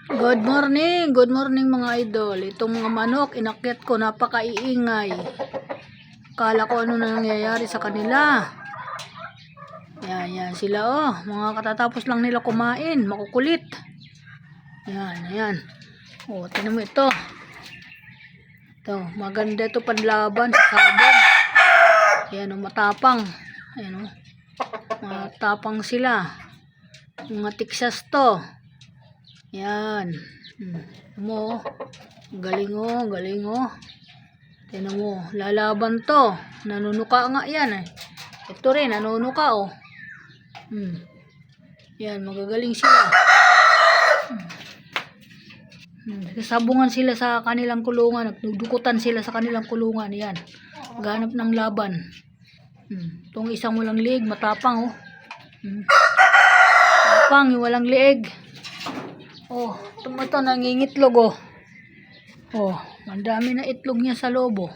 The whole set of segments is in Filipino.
Good morning mga idol. Itong mga manok, inakyat ko, napakaiingay. Kala ko ano na nangyayari sa kanila. Yan sila oh. Mga katatapos lang nila kumain, makukulit. Yan. Oh, tingnan mo ito. Ito, maganda ito panlaban sa sabon. Yan oh, matapang. Ayan oh. Matapang sila. Mga Texas to. Yan. Mo. Galing oh. Tingnan mo, lalaban to. Nanunuka nga yan eh. Ito rin, nanunuka oh. Yan, magagaling sila. Sabungan sila sa kanilang kulungan. Nagdudukutan sila sa kanilang kulungan. Yan. Ganap ng laban. Itong isang walang liig, matapang oh. Matapang, yung walang liig. Oh, ito nangingitlog oh. Oh, ang dami na itlog niya sa loob oh.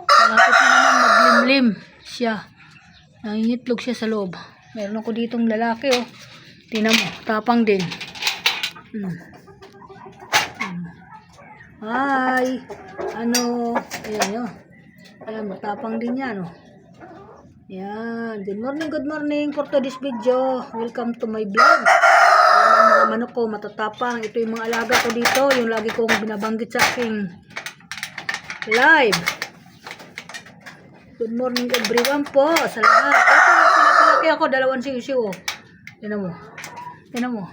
Malapit na naman maglimlim siya. Nangingitlog siya sa loob. Meron ako ditong lalaki oh. Tingnan mo, tapang din. Hi. Ano? Ayan oh. Ayan, matapang din yan oh. Yan. Good morning for today's video. Welcome to my vlog. Mga manok ko matatapang. Ito yung mga alaga ko dito, yung lagi kong binabanggit sa aking live. Good morning everyone po sa lahat. Ito pinapalaki ako, 2 sisiw oh. Tingnan mo.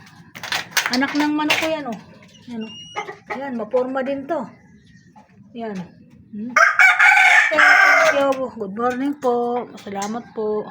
Anak ng manok ko yan oh. Yan oh. Yan, maporma din to. Yan. Okay, thank you. Good morning po. Salamat po.